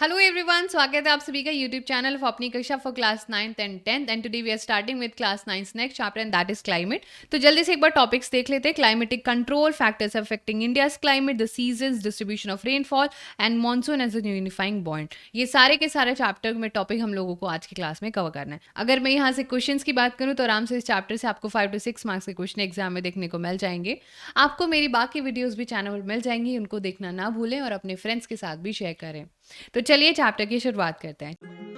Hello everyone, स्वागत है आप सभी का YouTube channel of Apni Kaksha for class 9th and 10th and today we are starting with class 9th next chapter and that is climate. तो जल्दी से एक बार टॉपिक्स देख लेते हैं। Climatic control, factors affecting India's climate, the seasons, distribution of rainfall and monsoon as a unifying point. ये सारे के सारे चैप्टर में टॉपिक हम लोगों को आज की क्लास में कवर करना है। अगर मैं यहाँ से क्वेश्चन की बात करूँ तो आराम से इस चैप्टर से आपको 5 to 6 मार्क्स के क्वेश्चन एग्जाम में देखने को मिल जाएंगे। आपको मेरी बाकी वीडियोज भी चैनल पर मिल जाएंगी, उनको देखना ना भूलें और अपने फ्रेंड्स के साथ भी शेयर करें। तो चलिए चैप्टर की शुरुआत करते हैं।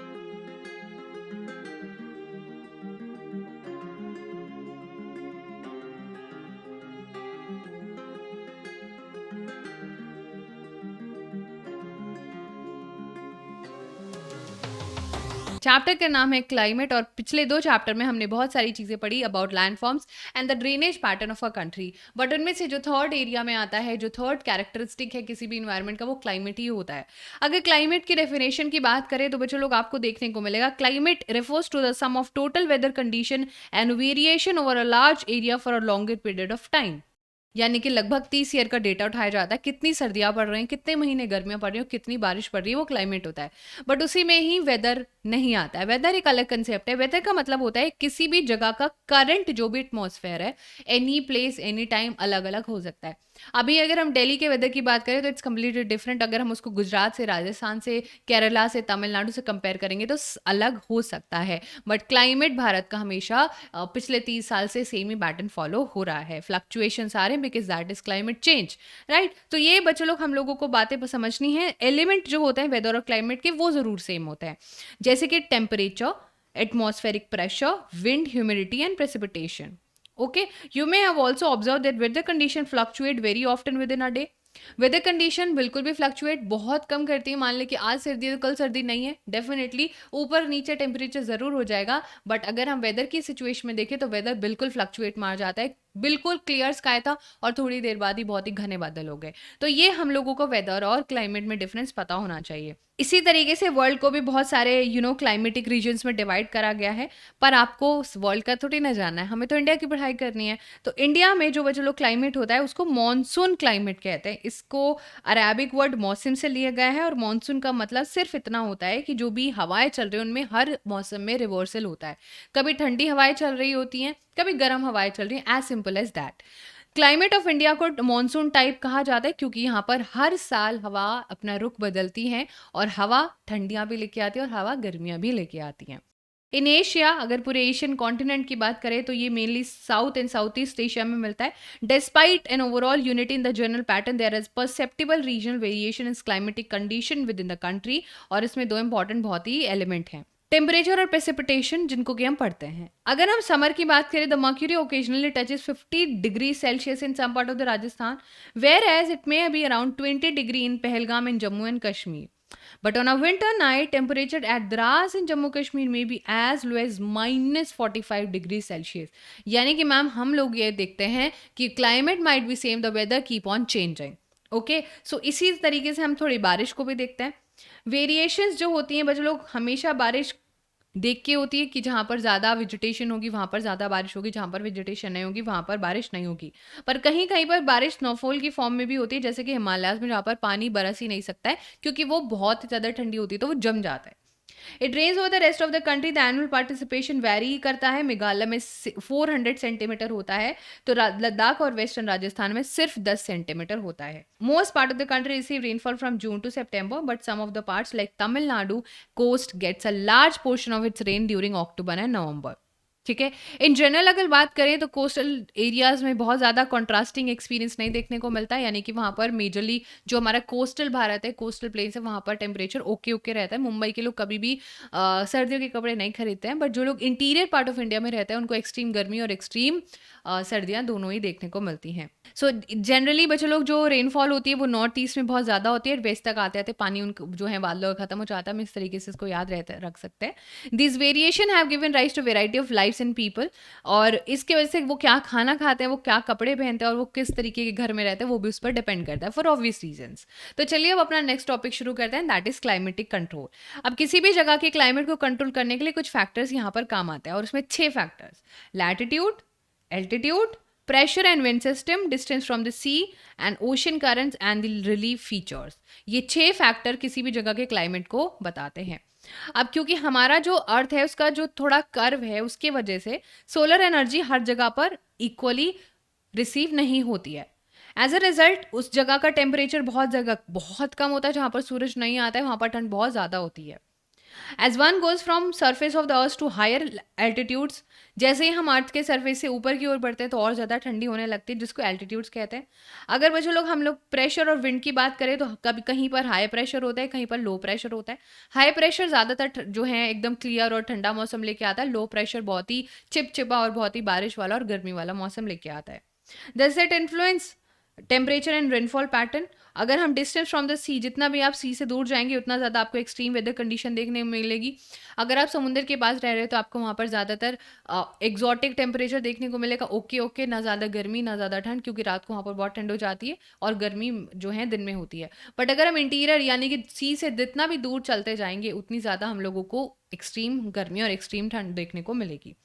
चैप्टर का नाम है क्लाइमेट और पिछले 2 चैप्टर में हमने बहुत सारी चीज़ें पढ़ी about landforms and the drainage pattern of a country. But उनमें से जो थर्ड एरिया में आता है, जो थर्ड कैरेक्टरिस्टिक है किसी भी इन्वायरमेंट का, वो क्लाइमेट ही होता है। अगर क्लाइमेट की डेफिनेशन की बात करें तो बच्चों लोग आपको देखने को मिलेगा, climate refers to the sum of total weather condition and variation over a large area for a longer period of time. यानी कि लगभग 30 ईयर का डेटा उठाया जाता है, कितनी सर्दियां पड़ रही हैं, कितने महीने गर्मियां पड़ रही हैं, कितनी बारिश पड़ रही है, वो क्लाइमेट होता है। बट उसी में ही वेदर नहीं आता है। वेदर एक अलग कंसेप्ट है। वेदर का मतलब होता है किसी भी जगह का करंट जो भी एटमॉस्फेयर है, एनी प्लेस एनी टाइम अलग अलग हो सकता है। अभी अगर हम दिल्ली के वेदर की बात करें तो इट्स कम्प्लीटली डिफरेंट। अगर हम उसको गुजरात से, राजस्थान से, केरला से, तमिलनाडु से कंपेयर करेंगे तो अलग हो सकता है। बट क्लाइमेट भारत का हमेशा पिछले 30 साल से सेम ही पैटर्न फॉलो हो रहा है। फ्लक्चुएशन आ रहे हैं because that is climate change, right. तो ये बच्चों लोग हम लोगों को बातें समझनी है। एलिमेंट जो होते हैं वेदर और क्लाइमेट के, वो जरूर सेम होते हैं, जैसे कि temperature, atmospheric pressure, wind, humidity and precipitation. Okay, you may have also observed that weather condition fluctuate very often within a day. Weather condition बिल्कुल भी फ्लक्चुएट बहुत कम करती है। मान लें कि आज सर्दी है तो कल सर्दी नहीं है, डेफिनेटली ऊपर नीचे टेम्परेचर जरूर हो जाएगा। बट अगर हम वेदर की सिचुएशन में देखें तो वेदर बिल्कुल फ्लक्चुएट मार जाता है। बिल्कुल क्लियर स्काई था और थोड़ी देर बाद ही बहुत ही घने बादल हो गए। तो ये हम लोगों को वेदर और क्लाइमेट में डिफरेंस पता होना चाहिए। इसी तरीके से वर्ल्ड को भी बहुत सारे क्लाइमेटिक रीजन्स में डिवाइड करा गया है। पर आपको वर्ल्ड का थोड़ी ना जानना है, हमें तो इंडिया की पढ़ाई करनी है। तो इंडिया में जो बच्चों लोग क्लाइमेट होता है उसको मॉनसून क्लाइमेट कहते हैं। इसको अरेबिक वर्ड मौसम से लिया गया है और मॉनसून का मतलब सिर्फ इतना होता है कि जो भी हवाएं चल रही हैं उनमें हर मौसम में रिवर्सल होता है। कभी ठंडी हवाएं चल रही होती हैं, कभी गर्म हवाएं चल रही हैं, as simple as that. Climate of India को मॉनसून टाइप कहा जाता है क्योंकि यहाँ पर हर साल हवा अपना रुख बदलती है और हवा ठंडियां भी लेके आती है और हवा गर्मियां भी लेके आती हैं। इन एशिया, अगर पूरे एशियन कॉन्टिनेंट की बात करें तो ये mainly south and south east Asia में मिलता है। Despite an overall unity in the general pattern, there is perceptible regional variation in climatic condition within the country. और इसमें 2 इंपॉर्टेंट बहुत ही एलिमेंट हैं, टेम्परेचर और प्रेसिपिटेशन, जिनको कि हम पढ़ते हैं। अगर हम समर की बात करें, the mercury occasionally touches 50 degree Celsius in some part of the Rajasthan, whereas it may be around 20 degree in Pahalgam in Jammu and Kashmir. But on a winter night, temperature at Dras in Jammu Kashmir may be as low as -45 degree Celsius. यानी कि ma'am हम लोग ये देखते हैं कि climate might be same, the weather keep on changing. Okay, so इसी तरीके से हम थोड़ी बारिश को भी देखते हैं। वेरिएशंस जो होती हैं बच्चों लोग, हमेशा बारिश देख के होती है कि जहाँ पर ज़्यादा वेजिटेशन होगी वहाँ पर ज़्यादा बारिश होगी, जहाँ पर वेजिटेशन नहीं होगी वहाँ पर बारिश नहीं होगी। पर कहीं कहीं पर बारिश स्नोफॉल की फॉर्म में भी होती है, जैसे कि हिमालयाज में जहाँ पर पानी बरस ही नहीं सकता है क्योंकि वो बहुत ज़्यादा ठंडी होती है तो वो जम जाता है। It rains over the rest of the country, the annual participation vary करता है। मेघालय में 400 सेंटीमीटर होता है, तो लद्दाख और वेस्टर्न राजस्थान में सिर्फ 10 सेंटीमीटर होता है। Most part of the country receive rainfall from June to September, but some of the parts like Tamil Nadu coast gets a large portion of its rain during October and November. ठीक है, in general अगर बात करें तो coastal areas में बहुत ज़्यादा contrasting experience नहीं देखने को मिलता है। यानी कि वहाँ पर मेजरली जो हमारा कोस्टल भारत है, कोस्टल प्लेस है, वहाँ पर टेम्परेचर ओके ओके रहता है। मुंबई के लोग कभी भी सर्दियों के कपड़े नहीं खरीदते हैं, बट जो लोग इंटीरियर पार्ट ऑफ इंडिया में रहते हैं उनको एक्सट्रीम गर्मी और एक्सट्रीम सर्दियाँ दोनों ही देखने को मिलती हैं। सो जनरली बच्चों लोग जो रेनफॉल होती है वो नॉर्थ ईस्ट में बहुत ज़्यादा होती है और वेस्ट तक आते आते पानी उन जो है बादलों का खत्म हो जाता है। हम इस तरीके से इसको याद रख सकते हैं। This variation have given rise to variety of lifes and people, और इसके वजह से वो क्या खाना खाते हैं, वो क्या कपड़े पहनते हैं और वो किस तरीके के घर में रहते हैं वो भी उस पर डिपेंड करता है, फॉर ऑब्वियस रीजंस। तो चलिए अब अपना नेक्स्ट टॉपिक शुरू करते हैं, दैट इज क्लाइमेटिक कंट्रोल। अब किसी भी जगह के क्लाइमेट को कंट्रोल करने के लिए कुछ फैक्टर्स यहाँ पर काम आते हैं और उसमें 6 factors: latitude, altitude, pressure and wind system, distance from the sea and ocean currents and the relief features. ये 6 फैक्टर किसी भी जगह के क्लाइमेट को बताते हैं। अब क्योंकि हमारा जो अर्थ है उसका जो थोड़ा कर्व है, उसके वजह से सोलर एनर्जी हर जगह पर इक्वली रिसीव नहीं होती है। एज अ रिजल्ट उस जगह का टेम्परेचर बहुत कम होता है, जहाँ पर सूरज नहीं आता है वहाँ पर ठंड बहुत ज़्यादा होती है। As one goes from surface of the earth to higher altitudes, जैसे ही हम अर्थ के सरफेस से ऊपर की ओर बढ़ते हैं तो और ज़्यादा ठंडी होने लगती है, जिसको एल्टीट्यूड्स कहते हैं। अगर बच्चों लोग हम लोग प्रेशर और विंड की बात करें तो कभी कहीं पर हाई प्रेशर होता है, कहीं पर लो प्रेशर होता है। हाई प्रेशर ज़्यादातर जो है एकदम क्लियर और ठंडा मौसम लेके आता है, लो प्रेशर बहुत ही चिपचिपा और बहुत ही बारिश वाला और गर्मी वाला मौसम लेके आता है। Does it influence temperature and rainfall pattern? अगर हम डिस्टेंस फ्रॉम द सी, जितना भी आप सी से दूर जाएंगे उतना ज़्यादा आपको एक्सट्रीम वेदर कंडीशन देखने को मिलेगी। अगर आप समुद्र के पास रह रहे हो तो आपको वहाँ पर ज़्यादातर एग्जॉटिक टेम्परेचर देखने को मिलेगा। ओके ओके, ना ज़्यादा गर्मी ना ज़्यादा ठंड, क्योंकि रात को वहाँ पर बहुत ठंड हो जाती है और गर्मी जो है दिन में होती है। बट अगर हम इंटीरियर यानी कि सी से जितना भी दूर चलते जाएंगे उतनी ज़्यादा हम लोगों को एक्सट्रीम गर्मी और एक्सट्रीम ठंड देखने को मिलेगी।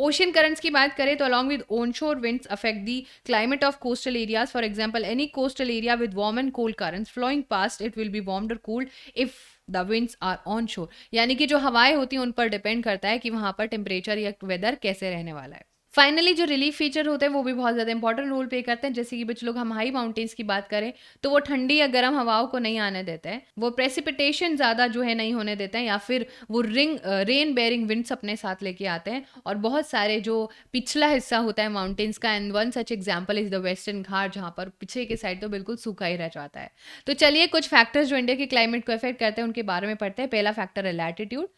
ओशन करंट्स की बात करें तो along with onshore winds affect the climate of coastal areas. For example, any coastal area with warm and cold currents flowing past it will be warmed और cooled if the winds are on shore. यानी कि जो हवाएं होती हैं उन पर depend करता है कि वहां पर टेम्परेचर या वेदर कैसे रहने वाला है। फाइनली जो रिलीफ फीचर होते हैं वो भी बहुत ज़्यादा इंपॉर्टेंट रोल प्ले करते हैं। जैसे कि बच्चे लोग हम हाई माउंटेन्स की बात करें तो वो ठंडी या गर्म हवाओं को नहीं आने देते हैं, वो प्रेसिपिटेशन ज़्यादा जो है नहीं होने देते हैं, या फिर वो रेन बेयरिंग विंड्स अपने साथ लेके आते हैं। और बहुत सारे जो पिछला हिस्सा होता है माउंटेन्स का, and one such example is the western Ghat, जहाँ पर पीछे के साइड तो बिल्कुल सूखा ही रह जाता है। तो चलिए कुछ फैक्टर्स जो इंडिया के क्लाइमेट को अफेक्ट करते हैं उनके बारे में पढ़ते हैं। पहला फैक्टर है latitude.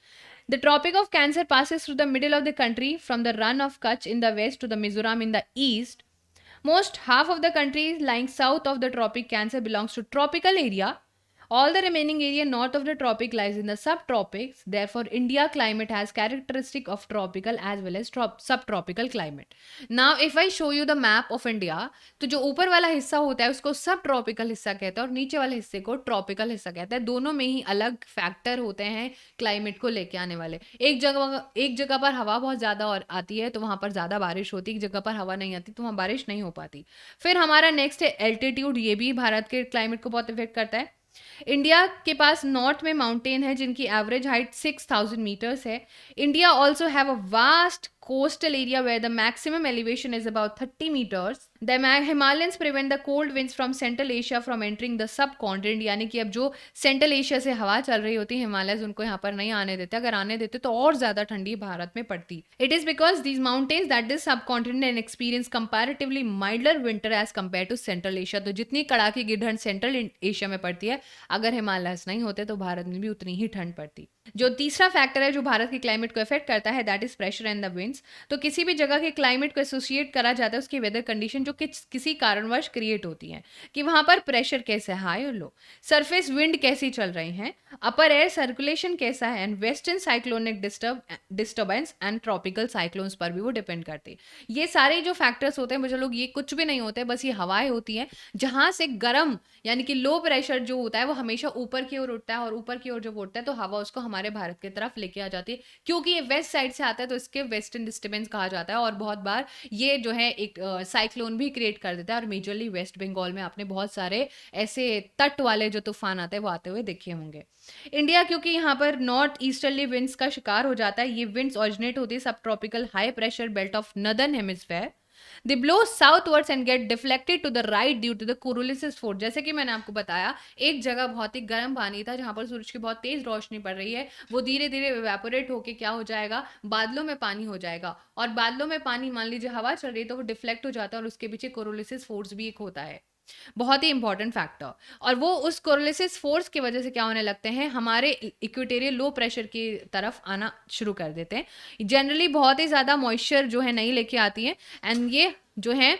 The Tropic of Cancer passes through the middle of the country from the Run of Kutch in the west to the Mizoram in the east. Most half of the country lying south of the Tropic Cancer belongs to tropical area. All the remaining area north of the tropic lies in the subtropics. Therefore, India climate has characteristic of tropical as well as subtropical climate. Now, if I show you the map of India, तो जो ऊपर वाला हिस्सा होता है उसको सब tropical हिस्सा कहते हैं और नीचे वाले हिस्से को ट्रॉपिकल हिस्सा कहते हैं। दोनों में ही अलग फैक्टर होते हैं क्लाइमेट को लेके आने वाले। एक जगह पर हवा बहुत ज़्यादा और आती है तो वहाँ पर ज़्यादा बारिश होती है, एक जगह पर हवा नहीं आती तो वहाँ बारिश नहीं हो पाती। फिर हमारा नेक्स्ट है एल्टीट्यूड। ये भी भारत के क्लाइमेट को बहुत इफेक्ट करता है। इंडिया के पास नॉर्थ में माउंटेन है जिनकी एवरेज हाइट 6000 मीटर्स है। India also have a vast coastal area where the maximum elevation is about 30 meters. The Himalayas prevent the cold winds from Central Asia from entering the subcontinent. यानी कि अब जो central Asia से हवा चल रही होती है हिमालयस उनको यहाँ पर नहीं आने देते, अगर आने देते तो और ज़्यादा ठंडी भारत में पड़ती। It is because these mountains that this subcontinent and experience comparatively milder winter as compared to Central Asia. तो जितनी कड़ाके की ठंड सेंट्रल एशिया में पड़ती है, अगर हिमालयस नहीं होते तो भारत में भी उतनी ही ठंड पड़ती। जो तीसरा फैक्टर है जो भारत के क्लाइमेट को इफेक्ट करता है that is pressure and the winds. तो किसी भी जगह के क्लाइमेट को एसोसिएट करा जाता है उसकी वेदर कंडीशन जो किसी कारणवश क्रिएट होती हैं, कि वहां पर प्रेशर कैसे है, हाई और लो, सरफेस विंड कैसी चल रही हैं, अपर एयर सर्कुलेशन कैसा है, and western cyclonic disturbance and tropical cyclones पर भी वो डिपेंड करते हैं। ये सारे जो फैक्टर्स होते हैं मुझे लोग ये कुछ भी नहीं होते, बस ये हवाएं होती हैं जहां से गर्म यानी कि लो प्रेशर जो होता है वो हमेशा ऊपर की ओर उठता है और ऊपर की ओर जब उठता है तो हवा उसको हमारे भारत की तरफ लेके आ जाती है। क्योंकि ये वेस्ट साइड से आता है तो इसके वेस्टर्न डिस्टर्बेंस कहा जाता है और बहुत बार ये जो है एक साइक्लोन भी क्रिएट कर देता है। और मेजरली वेस्ट बंगाल में आपने बहुत सारे ऐसे तट वाले जो तूफान आते हैं वो आते हुए देखे होंगे। इंडिया क्योंकि यहाँ पर नॉर्थ ईस्टर्ली विंड्स का शिकार हो जाता है, ये विंड्स ऑरिजिनेट होती है सब tropical high pressure belt of northern hemisphere. They blow southwards and get deflected to the right due to the Coriolis force। जैसे कि मैंने आपको बताया एक जगह बहुत ही गर्म पानी था जहां पर सूरज की बहुत तेज रोशनी पड़ रही है, वो धीरे धीरे इवेपोरेट होके क्या हो जाएगा, बादलों में पानी हो जाएगा। और बादलों में पानी मान लीजिए हवा चल रही है तो वो डिफ्लेक्ट हो जाता है और उसके पीछे कोरोलिसिस फोर्स भी एक होता है, बहुत ही इंपॉर्टेंट फैक्टर। और वो उस कोरोलिसिस फोर्स की वजह से क्या होने लगते हैं, हमारे इक्वेटोरियल लो प्रेशर की तरफ आना शुरू कर देते हैं। जनरली बहुत ही ज़्यादा मॉइस्चर जो है नहीं लेके आती है एंड ये जो है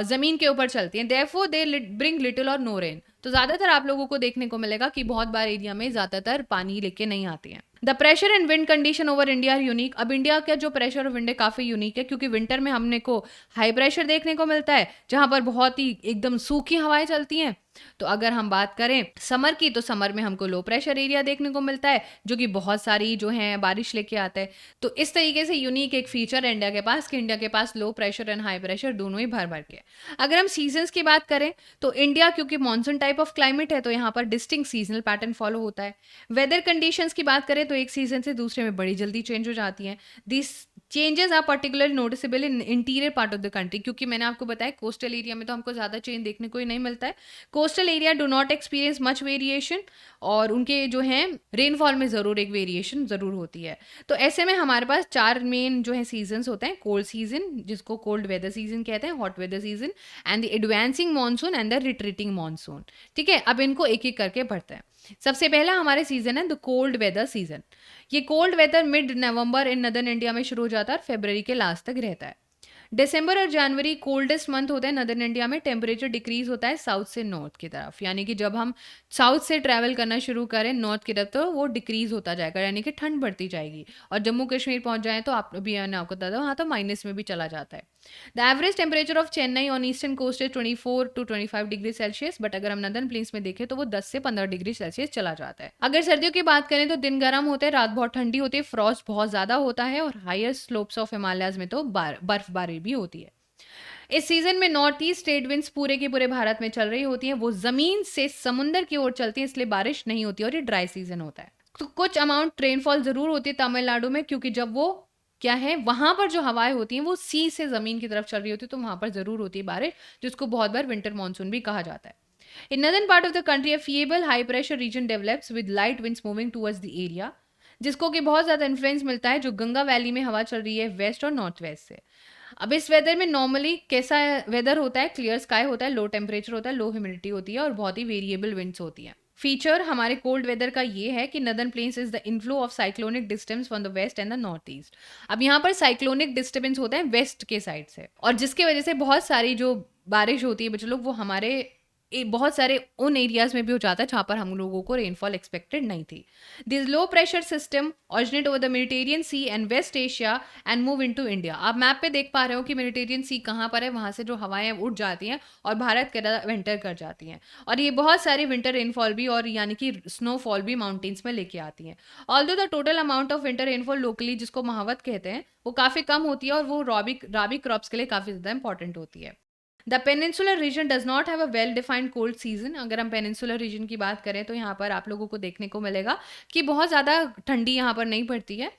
ज़मीन के ऊपर चलती हैं, देयरफॉर दे ब्रिंग लिटिल और नो रेन। तो ज़्यादातर आप लोगों को देखने को मिलेगा कि बहुत बार एरिया में ज़्यादातर पानी लेके नहीं आती हैं। The pressure and wind condition over India are unique. अब इंडिया का जो प्रेशर और विंड है काफ़ी यूनिक है क्योंकि विंटर में हमने को हाई प्रेशर देखने को मिलता है जहाँ पर बहुत ही एकदम सूखी हवाएं चलती हैं, तो अगर हम बात करें समर की, तो समर में हमको लो प्रेशर एरिया देखने को मिलता है जो कि बहुत सारी जो है बारिश लेके आता है। तो इस तरीके से यूनिक एक फीचर है इंडिया के पास कि इंडिया के पास low pressure and high pressure दोनों ही भर भर के। अगर हम सीजन्स की बात करें तो इंडिया क्योंकि मानसून टाइप ऑफ क्लाइमेट है तो यहाँ पर डिस्टिंक्ट सीजनल पैटर्न फॉलो होता है। वेदर कंडीशंस की बात करें तो एक सीजन से दूसरे में बड़ी जल्दी चेंज हो जाती हैं। This changes are particularly noticeable in interior part of the country, क्योंकि मैंने आपको बताया कोस्टल एरिया में तो हमको ज़्यादा चेंज देखने को ही नहीं मिलता है। Coastal area do not experience much variation, और उनके जो हैं रेनफॉल में ज़रूर एक वेरिएशन ज़रूर होती है। तो ऐसे में हमारे पास 4 मेन जो है सीजन्स होते हैं। कोल्ड सीजन जिसको कोल्ड वेदर सीजन कहते हैं, hot weather season and the advancing monsoon and the retreating monsoon. ठीक है, अब इनको एक एक करके पढ़ते हैं। सबसे पहला हमारे सीजन है द कोल्ड वेदर सीजन। ये कोल्ड वेदर मिड नवंबर इन नदर्न इंडिया में शुरू हो जाता है और फरवरी के लास्ट तक रहता है। दिसंबर और जनवरी कोल्डेस्ट मंथ होते हैं नदर्न इंडिया में। टेम्परेचर डिक्रीज होता है साउथ से नॉर्थ की तरफ, यानी कि जब हम साउथ से ट्रैवल करना शुरू करें नॉर्थ की तरफ तो वो डिक्रीज होता जाएगा, यानी कि ठंड बढ़ती जाएगी। और जम्मू कश्मीर पहुंच जाए तो आप अभी मैंने आपको बता दो वहाँ तो माइनस में भी चला जाता है। The average temperature of Chennai on eastern coast is 24 to 25 degree Celsius, but अगर हम नदर्न प्लेन्स में देखें तो वो 10 से 15 डिग्री सेल्सियस चला जाता है। अगर सर्दियों की बात करें तो दिन गर्म होते हैं, रात बहुत ठंडी होती है, फ्रॉस्ट बहुत ज्यादा होता है और हायर स्लोप्स ऑफ हिमालयाज में तो बर्फबारी भी होती है। इस सीजन में नॉर्थ ईस्ट ट्रेड विंड्स पूरे के पूरे भारत में चल रही होती हैं। वो जमीन से समुंदर की ओर चलती है, इसलिए बारिश नहीं होती और ये ड्राई सीजन होता है। तो कुछ अमाउंट रेनफॉल जरूर होती है तमिलनाडु में, क्योंकि जब वो क्या है वहां पर जो हवाएं होती हैं वो सी से जमीन की तरफ चल रही होती है, तो वहां पर जरूर होती है बारिश, जिसको बहुत बार विंटर मानसून भी कहा जाता है। In northern part of the country, a feeble high pressure region develops with light winds moving towards the area, जिसको कि बहुत ज़्यादा इन्फ्लुएंस मिलता है जो गंगा वैली में हवा चल रही है वेस्ट और नॉर्थ वेस्ट से। अब इस वेदर में नॉर्मली कैसा वेदर होता है, क्लियर स्काई होता है, लो टेम्परेचर होता है, लो ह्यूमिडिटी होती है और बहुत ही वेरिएबल विंड्स होती हैं। फीचर हमारे कोल्ड वेदर का ये है कि northern plains is the inflow of cyclonic disturbance from the west and the north east. अब यहाँ पर साइक्लोनिक डिस्टर्बेंस होता है वेस्ट के साइड से, और जिसकी वजह से बहुत सारी जो बारिश होती है बच्चों लोग वो हमारे बहुत सारे उन एरियाज में भी हो जाता है जहाँ पर हम लोगों को रेनफॉल एक्सपेक्टेड नहीं थी। This low pressure system originate over the Mediterranean sea and west Asia and move into India. आप मैप पे देख पा रहे हो कि मेडिटेरियन सी कहाँ पर है, वहाँ से जो हवाएं उठ जाती हैं और भारत के अंदर विंटर कर जाती हैं, और ये बहुत सारी विंटर रेनफॉल भी और यानी कि स्नोफॉल भी माउंटेन्स में लेके आती हैं। Although the total amount of winter rainfall locally जिसको महावत कहते हैं वो काफ़ी कम होती है और वो राबी क्रॉप्स के लिए काफ़ी ज़्यादा इंपॉर्टेंट होती है। The peninsular reason does not have a well defined cold season. अगर हम पेनिनसुलर रीजन की बात करें तो यहाँ पर आप लोगों को देखने को मिलेगा कि बहुत ज़्यादा ठंडी यहाँ पर नहीं पड़ती है।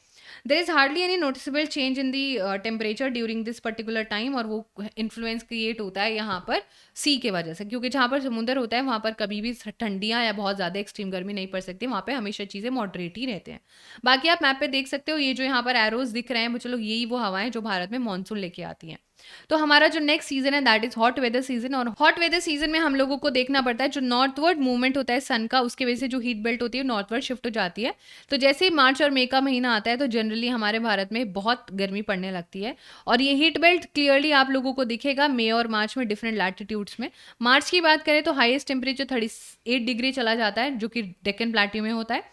There is hardly any noticeable change in the temperature during this particular time, और वो इन्फ्लुएंस क्रिएट होता है यहाँ पर सी के वजह से, क्योंकि जहाँ पर समुंदर होता है वहाँ पर कभी भी ठंडियाँ या बहुत ज़्यादा एक्सट्रीम गर्मी नहीं पड़ सकती, वहाँ पे हमेशा चीज़ें मॉडरेट ही रहते हैं। बाकी आप मैप पे देख सकते हो ये जो यहाँ पर एरोज दिख रहे हैं चलो यही वो हवाएं जो भारत में मानसून लेके आती हैं। तो हमारा जो नेक्स्ट सीजन है that is hot weather season, और हॉट वेदर सीजन में हम लोगों को देखना पड़ता है जो नॉर्थवर्ड मूवमेंट होता है सन का, उसकी वजह से जो हीट बेल्ट होती है नॉर्थवर्ड शिफ्ट हो जाती है। तो जैसे ही मार्च और मई का महीना आता है तो जनरली हमारे भारत में बहुत गर्मी पड़ने लगती है, और ये हीट बेल्ट क्लियरली आप लोगों को दिखेगा मई और मार्च में डिफरेंट लैटिट्यूड्स में। मार्च की बात करें तो हाईएस्ट टेम्परेचर 38 डिग्री चला जाता है जो कि डेक्कन प्लेट्यू में होता है।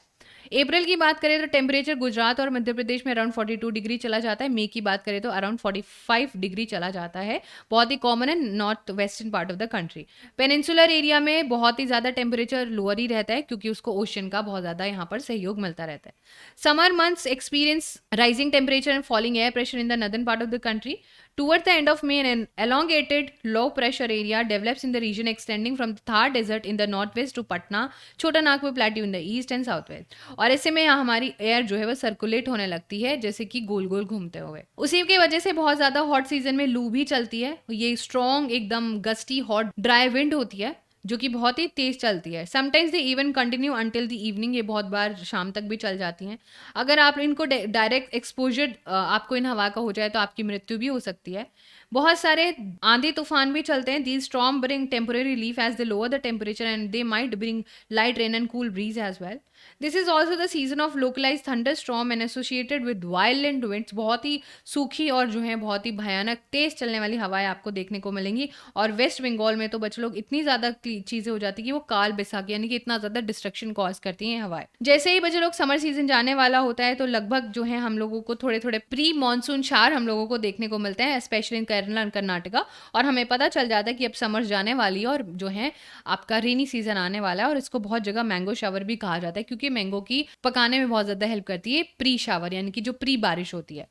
अप्रैल की बात करें तो टेम्परेचर गुजरात और मध्य प्रदेश में अराउंड 42 डिग्री चला जाता है। मई की बात करें तो अराउंड 45 डिग्री चला जाता है, बहुत ही कॉमन है north western part of the country. Peninsular area में बहुत ही ज़्यादा टेम्परेचर लोअर ही रहता है क्योंकि उसको ओशन का बहुत ज़्यादा यहाँ पर सहयोग मिलता रहता है। Summer months experience rising temperature and falling air pressure in the northern part of the country. Toward the end of May, an elongated low pressure area develops in the region extending from the Thar Desert in the northwest to Patna, Chota Nagpur Plateau in the east and southwest. और ऐसे में यहाँ हमारी air जो है वो circulate होने लगती है जैसे कि गोल गोल घूमते हुए। उसी की वजह से बहुत ज़्यादा हॉट सीजन में लू भी चलती है। ये स्ट्रॉन्ग एकदम गस्टी हॉट ड्राई विंड होती है जो कि बहुत ही तेज चलती है। Sometimes they even continue until the evening, ये बहुत बार शाम तक भी चल जाती हैं। अगर आप इनको डायरेक्ट एक्सपोजर आपको इन हवा का हो जाए तो आपकी मृत्यु भी हो सकती है। बहुत सारे आंधी तूफान भी चलते हैं। These storm bring temporary relief as they lower the temperature and they might bring light rain and cool breeze as well. This is also the season of localise thunder storm and associated with violent winds. बहुत ही सूखी और जो है बहुत ही भयानक तेज चलने वाली हवाएं आपको देखने को मिलेंगी। और वेस्ट बंगाल में तो बच्चे लोग इतनी ज़्यादा चीज़ें हो जाती है कि वो काल बैसाखी यानी कि इतना ज़्यादा डिस्ट्रक्शन कॉज करती हैं हवाएं। जैसे ही बच्चे लोग समर सीजन जाने वाला होता है तो लगभग जो है हम लोगों को थोड़े थोड़े प्री मानसून शार हम लोगों को देखने को मिलते हैं, specially in Kerala and Karnataka, और हमें पता चल जाता है कि अब समर जाने वाली है और जो है आपका रेनी सीजन आने वाला है। और इसको बहुत जगह मैंगो शावर भी कहा जाता है, क्योंकि मैंगो की पकाने में बहुत ज़्यादा हेल्प करती है प्री शावर, यानी कि जो प्री बारिश होती है।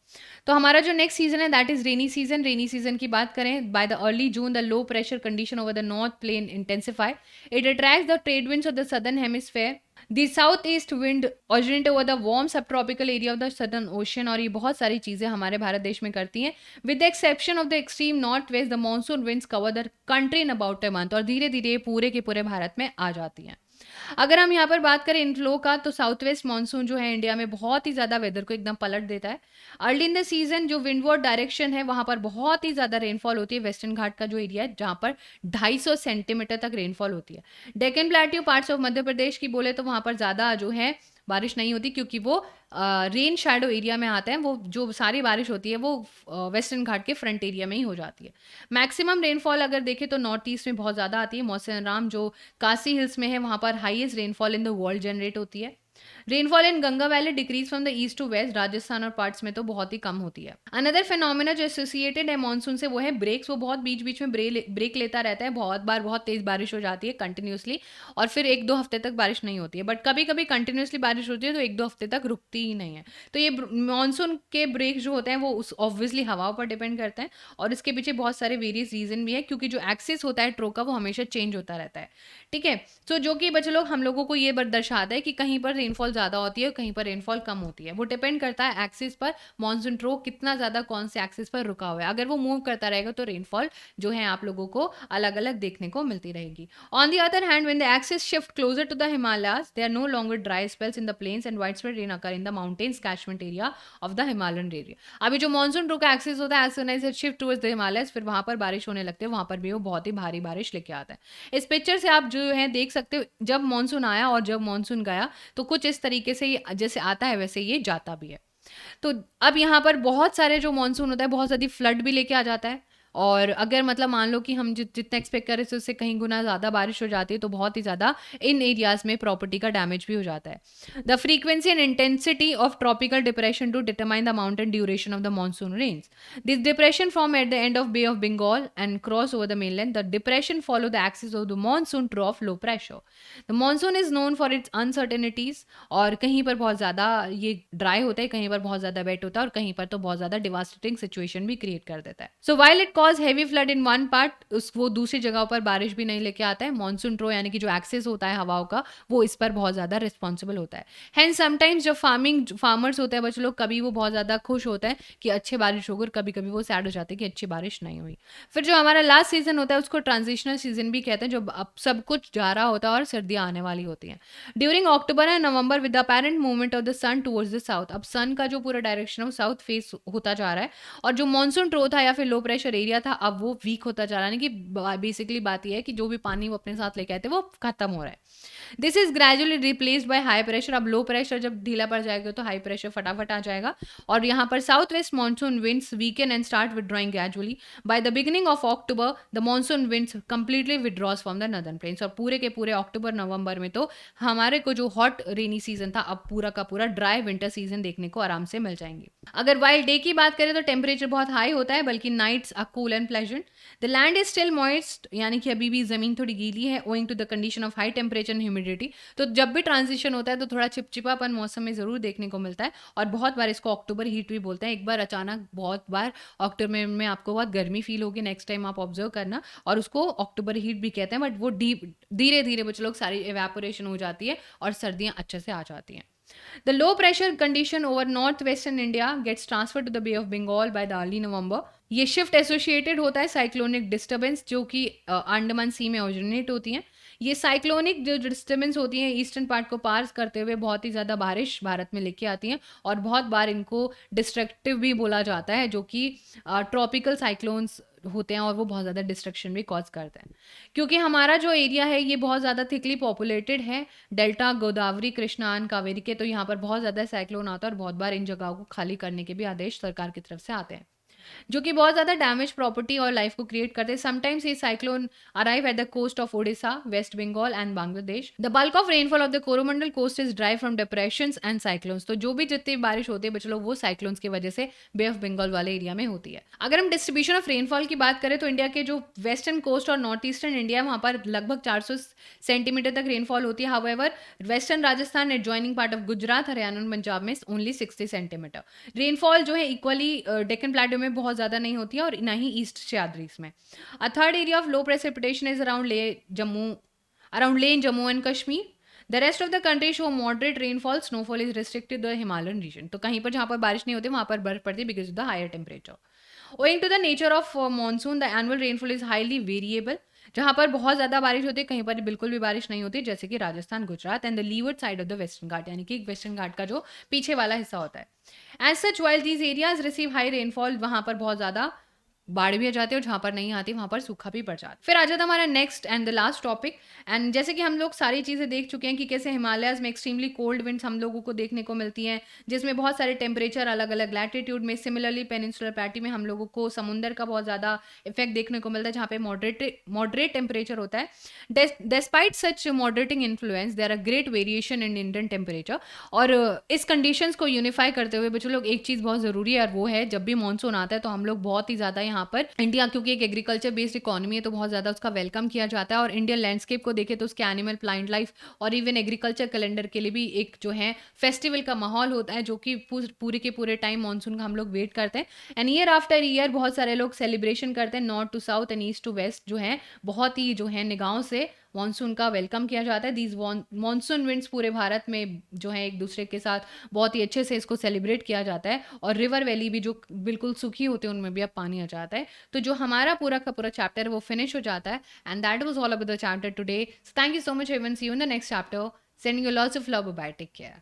तो हमारा जो नेक्स्ट सीजन है that is rainy season. Rainy season की बात करें, by the early June the low pressure condition over the north plain intensify, it attracts the trade winds of the southern hemisphere. The south east wind originate over the warm subtropical area of the southern ocean, और ये बहुत सारी चीज़ें हमारे भारत देश में करती हैं। With the exception of the extreme north west, the monsoon winds cover the country in about a month, और धीरे धीरे पूरे के पूरे भारत में आ जाती हैं। अगर हम यहाँ पर बात करें इनफ्लो का, तो साउथ वेस्ट मानसून जो है इंडिया में बहुत ही ज़्यादा वेदर को एकदम पलट देता है। अर्ली इन द सीजन जो विंडवर्ड डायरेक्शन है वहाँ पर बहुत ही ज़्यादा रेनफॉल होती है। वेस्टर्न घाट का जो एरिया है जहाँ पर 250 सेंटीमीटर तक रेनफॉल होती है। Deccan plateau parts of Madhya Pradesh की बोले तो वहाँ पर ज़्यादा जो है बारिश नहीं होती, क्योंकि वो रेन शैडो एरिया में आते हैं। वो जो सारी बारिश होती है वो वेस्टर्न घाट के फ्रंट एरिया में ही हो जाती है। मैक्सिमम रेनफॉल अगर देखें तो नॉर्थ ईस्ट में बहुत ज़्यादा आती है। मौसम राम जो कासी हिल्स में है वहाँ पर highest rainfall in the world generate होती है। Rainfall in Ganga valley decrease from the east to west, Rajasthan और पार्ट्स में तो बहुत ही कम होती है। अनदर फिनोमिना जो एसोसिएटेड है मानसून से वो है ब्रेक्स। वो बहुत बीच बीच में ब्रेक लेता रहता है। बहुत बार बहुत तेज बारिश हो जाती है कंटिन्यूसली, और फिर 1-2 हफ्ते तक बारिश नहीं होती है। बट कभी कभी कंटिन्यूसली बारिश होती है तो 1-2 हफ्ते तक रुकती ही नहीं है। तो ये मानसून के ब्रेक जो होते हैं वो उस ऑब्वियसली हवाओं पर डिपेंड करते हैं, और इसके पीछे बहुत सारे वेरियस रीजन भी है, क्योंकि जो एक्सिस होता है ट्रो का वो हमेशा चेंज होता रहता है। ठीक है, तो जो कि बच्चे लोग हम लोगों को ये दर्शाता है कि कहीं पर रेनफॉल ज़्यादा होती है, कहीं पर रेनफॉल कम होती है। वो डिपेंड करता है एक्सिस पर, मॉनसून ट्रो कितना ज़्यादा कौन से एक्सिस पर रुका हुआ है। अगर वो मूव करता रहेगा तो रेनफॉल जो है आप लोगों को अलग अलग देखने को मिलती रहेगी। On the other hand, when the axis shift closer to the Himalayas, they are no longer dry spells in the plains and widespread rain occur in the mountains catchment area of the Himalayan area. अभी जो monsoon trough का axis होता है, as soon as it shift towards the Himalayas, फिर वहां पर बारिश होने लगती है। वहां पर भी वो बहुत ही भारी बारिश लेके आता है। इस पिक्चर से आप जो है देख सकते हो, जब मॉनसून आया और जब मॉनसून गया तो कुछ इस तरीके से जैसे आता है वैसे ये जाता भी है। तो अब यहाँ पर बहुत सारे जो मॉनसून होता है बहुत ज़्यादा फ्लड भी लेके आ जाता है, और अगर मतलब मान लो कि हम जितना एक्सपेक्ट कर रहे थे उससे कहीं गुना ज़्यादा बारिश हो जाती है तो बहुत ही ज़्यादा इन एरियाज़ में प्रॉपर्टी का डैमेज भी हो जाता है। The frequency and intensity of tropical depression to determine the amount and duration of the monsoon rains. This depression form at the end of Bay of Bengal and cross over the mainland. The depression follow the axis of the monsoon trough of low pressure. The monsoon is known for its uncertainties, और कहीं पर बहुत ज़्यादा ये dry होता है, कहीं पर बहुत ज़्यादा वेट होता है, और कहीं पर तो बहुत ज़्यादा डिवास्टेटिंग सिचुएशन भी क्रिएट कर देता है। So while it cause heavy flood in one part, वो दूसरी जगहों पर बारिश भी नहीं लेके आता है। मॉनसून ट्रो यानी कि जो एक्सेस होता है हवाओं का वो इस पर बहुत ज़्यादा रिस्पॉन्सिबल होता है। हैंड समटाइम्स जो फार्मर्स होते हैं बच्चे लोग, कभी वो बहुत ज़्यादा खुश होते हैं कि अच्छी बारिश होगी, और कभी कभी वो सैड हो जाते हैं कि अच्छी बारिश नहीं हुई। फिर जो हमारा लास्ट सीजन होता है उसको ट्रांजिशनल सीजन भी कहते हैं, जो अब सब कुछ जा रहा होता है और सर्दियाँ आने वाली होती हैं। During October and November with the apparent movement of the sun towards the south, अब सन का जो पूरा डायरेक्शन है वो साउथ फेस होता जा रहा है, और जो मॉनसून ट्रो था या फिर लो प्रेशर एरिया था अब वो वीक होता जा रहा है। कि बेसिकली बात यह है कि जो भी पानी वो अपने साथ लेके आए थे वो खत्म हो रहा है। This is gradually replaced by high pressure. अब लो प्रेशर जब ढीला पड़ जाएगा तो हाई प्रेशर फटाफट आ जाएगा, और यहाँ पर south west monsoon winds weaken and start withdrawing gradually. By the beginning of October the monsoon winds completely withdraws from the northern plains, और पूरे के पूरे अक्टूबर नवंबर में तो हमारे को जो हॉट रेनी सीजन था अब पूरा का पूरा ड्राई विंटर सीजन देखने को आराम से मिल जाएंगे। अगर वाइल डे की बात करें तो टेम्परेचर बहुत हाई होता है, बल्कि nights are cool and pleasant. The land is still moist, यानी कि अभी भी जमीन थोड़ी गीली है, owing to the condition of high temperature and humidity. तो जब भी ट्रांजिशन होता है तो थोड़ा चिपचिपापन मौसम में ज़रूर देखने को मिलता है, और बहुत बार इसको अक्टूबर हीट भी बोलते हैं। एक बार अचानक बहुत बार अक्टूबर में आपको बहुत गर्मी फील होगी, नेक्स्ट टाइम आप ऑब्जर्व करना, और उसको अक्टूबर हीट भी कहते हैं। बट वो धीरे धीरे बच्चे लोग सारी एवेपोरेशन हो जाती है और सर्दियाँ अच्छे से आ जाती हैं। The low pressure condition over northwestern India gets transferred to the Bay of Bengal by the early November. ये शिफ्ट एसोसिएटेड होता है साइक्लोनिक डिस्टर्बेंस जो कि अंडमान सी में ओरिजिनेट होती हैं। ये साइक्लोनिक जो डिस्टर्बेंस होती हैं ईस्टर्न पार्ट को पार करते हुए बहुत ही ज़्यादा बारिश भारत में लेके आती हैं, और बहुत बार इनको डिस्ट्रक्टिव भी बोला जाता है, जो कि ट्रॉपिकल साइक्लोन्स होते हैं और वो बहुत ज़्यादा डिस्ट्रक्शन भी कॉज करते हैं। क्योंकि हमारा जो एरिया है ये बहुत ज़्यादा थिकली पॉपुलेटेड है, डेल्टा गोदावरी कृष्णा एंड कावेरी के, तो यहाँ पर बहुत ज़्यादा साइक्लोन आता है, और बहुत बार इन जगहों को खाली करने के भी आदेश सरकार की तरफ से आते हैं। जो कि बहुत ज़्यादा डैमेज प्रॉपर्टी और लाइफ को क्रिएट करते हैं। समटाइम्स ये cyclone arrive at the coast of Odisha, West Bengal and Bangladesh. The bulk of rainfall of the Coromandel coast is drive from depressions and cyclones. तो जो भी जितनी बारिश होती है बच्चे लोग, वो साइक्लोन्स की वजह से बे ऑफ बंगाल वाले एरिया में होती है। अगर हम डिस्ट्रीब्यूशन ऑफ रेनफॉल की बात करें तो इंडिया के जो वेस्टर्न कोस्ट और नॉर्थ ईस्टर्न इंडिया, वहाँ पर लगभग 400 सेंटीमीटर तक रेनफॉल होती है। However western Rajasthan, adjoining part of Gujarat, Haryana और पंजाब में ओनली 60 सेंटीमीटर। रेनफॉल जो है इक्वली डेक्कन प्लेटो में बहुत ज़्यादा नहीं होती है और ना ही ईस्ट सियाद्रीज में। A third area of low precipitation is around Leh in Jammu and Kashmir. The rest of the country show moderate rainfall, snowfall is restricted the Himalayan region. तो कहीं पर जहाँ पर बारिश नहीं होती वहाँ पर बर्फ पड़ती है because of the higher temperature. Owing to the nature of monsoon, the annual rainfall is highly variable. जहाँ पर बहुत ज़्यादा बारिश होती है, कहीं पर बिल्कुल भी बारिश नहीं होती, जैसे कि Rajasthan, Gujarat and the leeward side of the western Ghat, यानी कि वेस्टर्न घाट का जो पीछे वाला हिस्सा होता है। As such while these areas receive high rainfall, वहाँ पर बहुत ज़्यादा बाढ़ भी आ जाती है और जहाँ पर नहीं आती वहाँ पर सूखा भी पड़ जाता है। फिर आ जाता हमारा next and the last topic. And जैसे कि हम लोग सारी चीज़ें देख चुके हैं कि कैसे हिमालयाज में एक्सट्रीमली कोल्ड विंड्स हम लोगों को देखने को मिलती हैं, जिसमें बहुत सारे टेम्परेचर अलग अलग लैटिट्यूड में। सिमिलरली पेनिनसुलर प्लेटू में हम लोगों को समुंदर का बहुत ज़्यादा इफेक्ट देखने को मिलता है, जहाँ पे मॉडरेट टेम्परेचर होता है। Despite such moderating influence there are great variation in Indian temperature. और इस कंडीशंस को यूनिफाई करते हुए बच्चों लोग, एक चीज़ बहुत ज़रूरी है और वो है, जब भी मानसून आता है तो हम लोग बहुत ही ज़्यादा यहाँ पर इंडिया, क्योंकि एक एग्रीकल्चर बेस्ड इकोनॉमी है, तो बहुत ज़्यादा उसका वेलकम किया जाता है। और इंडियन लैंडस्केप को देखें तो उसके एनिमल, प्लांट लाइफ और इवन एग्रीकल्चर कैलेंडर के लिए भी एक जो है फेस्टिवल का माहौल होता है, जो कि पूरे के पूरे टाइम मानसून का हम लोग वेट करते हैं। एंड ईयर आफ्टर ईयर बहुत सारे लोग सेलिब्रेशन करते हैं, north to south and east to west, जो है बहुत ही जो है निगाहों से मानसून का वेलकम किया जाता है। दीज मानसून विंड्स पूरे भारत में जो है एक दूसरे के साथ बहुत ही अच्छे से इसको सेलिब्रेट किया जाता है। और रिवर वैली भी जो बिल्कुल सूखी होते हैं उनमें भी अब पानी आ जाता है। तो जो हमारा पूरा का पूरा चैप्टर है वो फिनिश हो जाता है। And that was all about the chapter today. So thank you so much, and see you in the next chapter. Sending you lots of love, bye, take care.